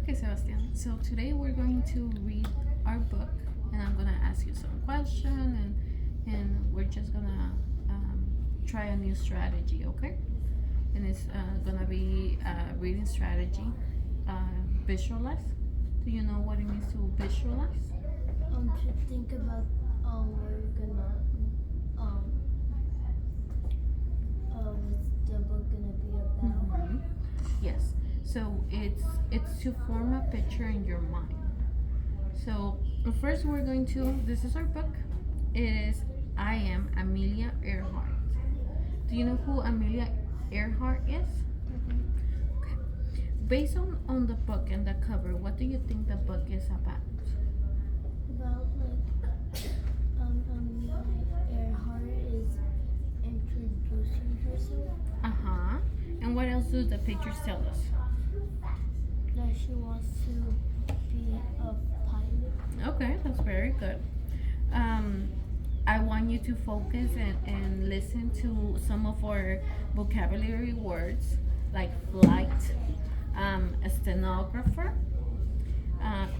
Okay, Sebastian. So today we're going to read our book, and I'm gonna ask you some questions, and we're just gonna try a new strategy, okay? And it's gonna be reading strategy. Visualize. Do you know what it means to visualize? To think about we're gonna what's the book gonna be about? Mhm. Yes. So it's to form a picture in your mind. So first we're going to. This is our book. It is I am Amelia Earhart. Do you know who Amelia Earhart is? Okay. Based on the book and the cover, what do you think the book is about? About Amelia Earhart is introducing herself. Uh-huh. And what else do the pictures tell us? That she wants to be a pilot. Okay, that's very good. I want you to focus and listen to some of our vocabulary words like flight, a stenographer,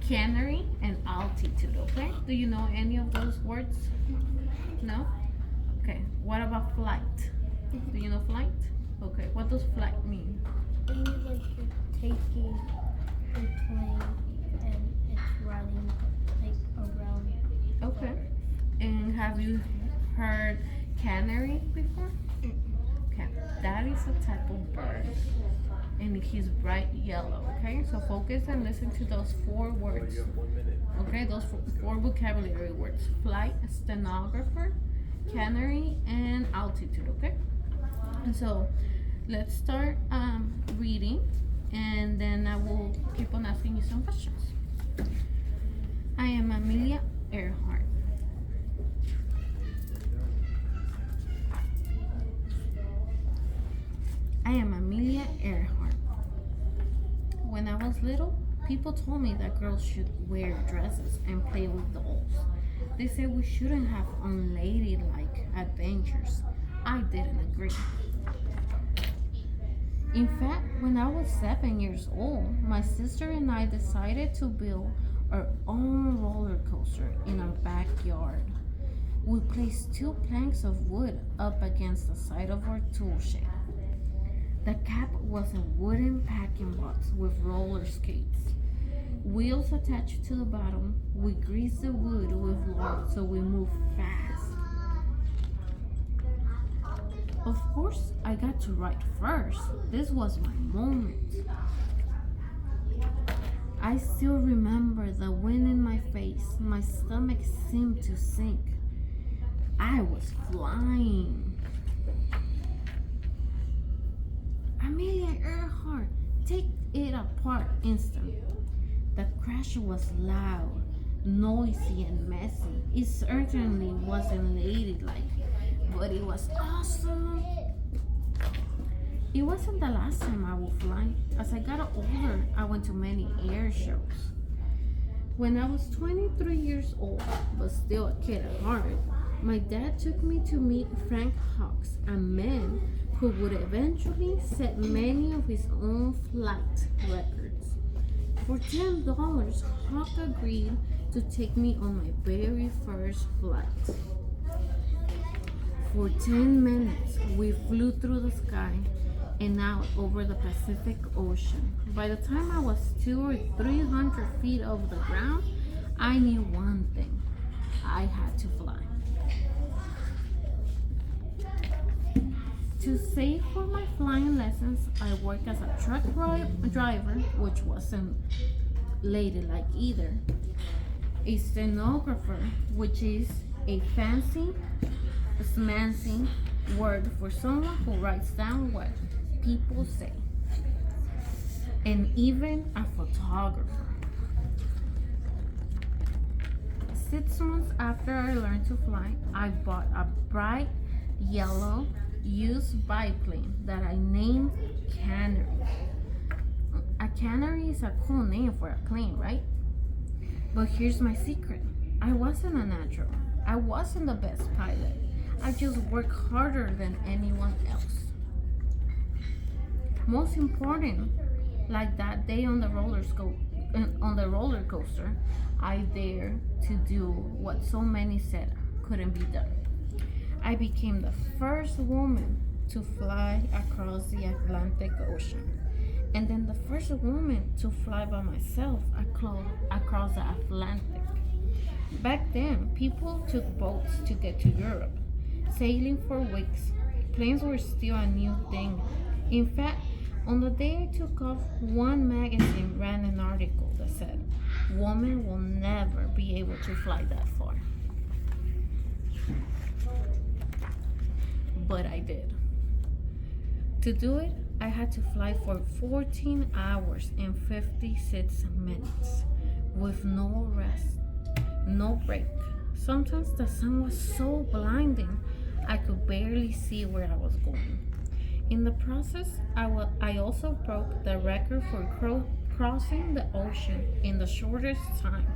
cannery, and altitude. Okay? Do you know any of those words? No? Okay. What about flight? Do you know flight? Okay. What does flight mean? It means like you're taking a plane and it's running like around. Okay. And have you heard canary before? Okay. That is a type of bird. And he's bright yellow. Okay. So focus and listen to those four words. Okay. Those four vocabulary words: flight, stenographer, canary, and altitude. Okay. And so let's start reading, and then I will keep on asking you some questions. I am Amelia Earhart. I am Amelia Earhart. When I was little, people told me that girls should wear dresses and play with dolls. They said we shouldn't have unladylike adventures. I didn't agree. In fact, when I was 7 years old, my sister and I decided to build our own roller coaster in our backyard. We placed two planks of wood up against the side of our tool shed. The cap was a wooden packing box with roller skates. Wheels attached to the bottom. We greased the wood with lard so we moved fast. Of course, I got to ride first. This was my moment. I still remember the wind in my face. My stomach seemed to sink. I was flying. Amelia Earhart, take it apart instant. The crash was loud, noisy, and messy. It certainly wasn't ladylike, but it was awesome. It wasn't the last time I would fly. As I got older, I went to many air shows. When I was 23 years old, but still a kid at heart, my dad took me to meet Frank Hawks, a man who would eventually set many of his own flight records. For $10, Hawk agreed to take me on my very first flight. For 10 minutes, we flew through the sky and out over the Pacific Ocean. By the time I was 200 or 300 feet off the ground, I knew one thing: I had to fly. To save for my flying lessons, I worked as a truck driver, which wasn't ladylike either, a stenographer, which is a fancy, smancy word for someone who writes down what people say, and even a photographer. 6 months after I learned to fly, I bought a bright yellow used biplane that I named Canary. A canary is a cool name for a plane, right? But here's my secret: I wasn't a natural. I wasn't the best pilot. I just worked harder than anyone else. Most important, Like that day on the roller coaster, I dared to do what so many said couldn't be done. I became the first woman to fly across the Atlantic Ocean, and then the first woman to fly by myself across the Atlantic. Back then, people took boats to get to Europe, sailing for weeks. Planes were still a new thing. In fact, on the day I took off, one magazine ran an article that said, "Women will never be able to fly that far." But I did. To do it, I had to fly for 14 hours and 56 minutes with no rest, no break. Sometimes the sun was so blinding I could barely see where I was going. In the process, I also broke the record for crossing the ocean in the shortest time,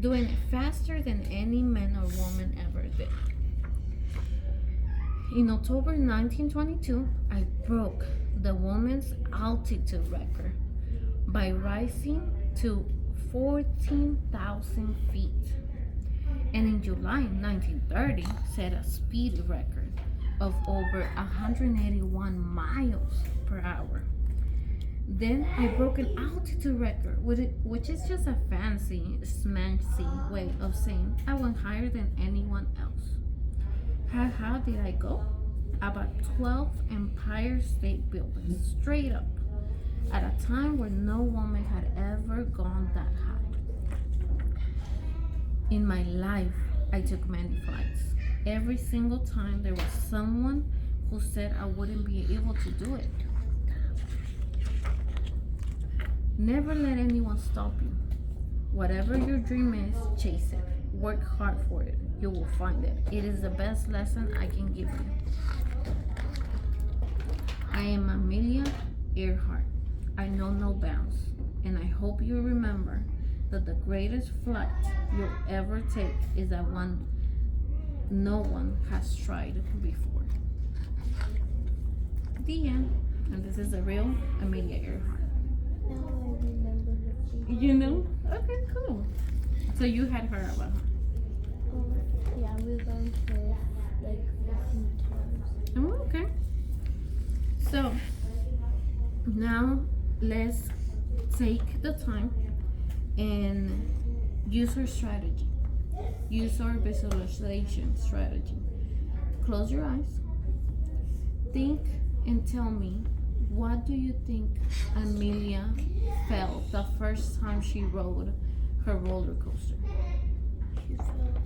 doing it faster than any man or woman ever did. In October 1922, I broke the woman's altitude record by rising to 14,000 feet. And in July 1930, set a speed record of over 181 miles per hour. Then I broke an altitude record, which is just a fancy, smancy way of saying I went higher than anyone else. How did I go? About 12 Empire State Buildings, straight up, at a time where no woman had ever gone that high. In my life, I took many flights. Every single time there was someone who said I wouldn't be able to do it. Never let anyone stop you. Whatever your dream is, chase it. Work hard for it. You will find it. It is the best lesson I can give you. I am Amelia Earhart. I know no bounds, and I hope you remember that the greatest flight you'll ever take is that one no one has tried before. The end. And this is the real Amelia Earhart. Now I remember her feet. You know? Okay, cool. So you had her about her. Yeah, we've gone for like a few times. Oh, okay. So now let's take the time and use our strategy. Use our visualization strategy. Close your eyes. Think and tell me, what do you think Amelia felt the first time she rode her roller coaster? She felt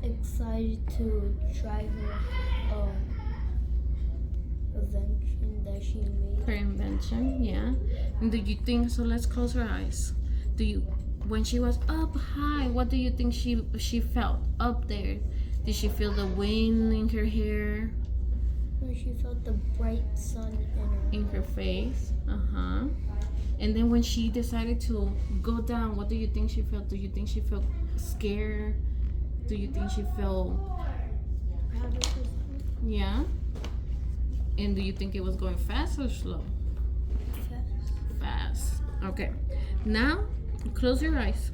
excited to try her invention that she made. Her invention, yeah. And do you think so? Let's close our eyes. When she was up high, what do you think she felt up there? Did she feel the wind in her hair? No, she felt the bright sun in her face. And then when she decided to go down, what do you think she felt? Do you think she felt scared? Do you think she felt proud of herself? Yeah. And do you think it was going fast or slow? Fast. Okay. Now close your eyes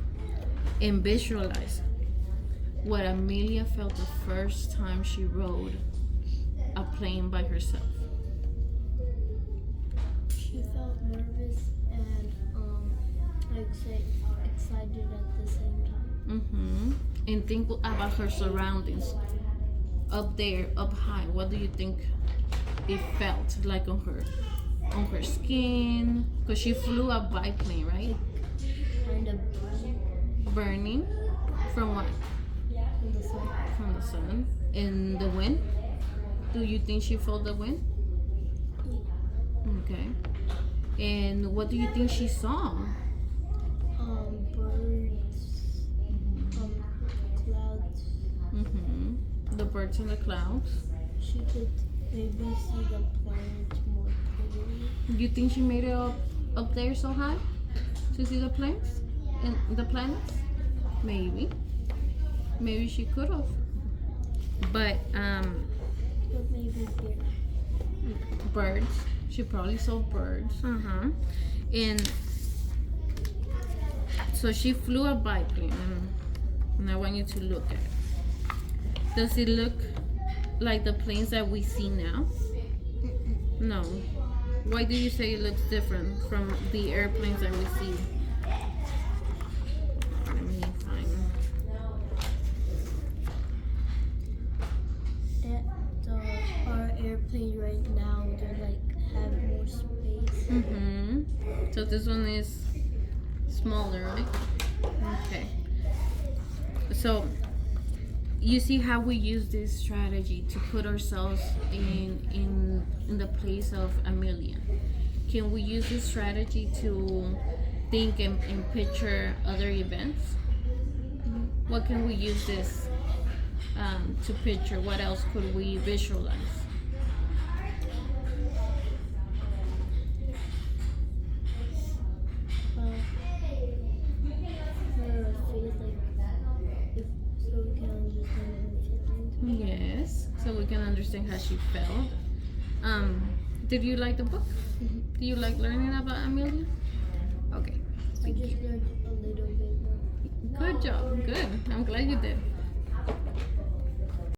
and visualize what Amelia felt the first time she rode a plane by herself. She felt nervous and excited at the same time. And think about her surroundings. Up there, up high, what do you think it felt like on her skin? Because she flew a biplane, right? Kind of burning. From what? From the sun. From the sun. And the wind? Do you think she felt the wind? Okay. And what do you think she saw? Birds. Clouds. The birds in the clouds. She could maybe see the planets more clearly. You think she made it up there so high to see the planes and the planets? Maybe she could have. But maybe here. birds. She probably saw birds. And so she flew a biplane, and I want you to look at it. Does it look like the planes that we see now? No. Why do you say it looks different from the airplanes that we see? Let me find. Our airplanes right now, they like have more space. So this one is smaller, right? Okay. So you see how we use this strategy to put ourselves in the place of Amelia. Can we use this strategy to think and picture other events? What can we use this to picture? What else could we visualize? Yes, so we can understand how she felt. Did you like the book? Do you like learning about Amelia? Okay. I just learned a little bit more. Good job. Good. I'm glad you did.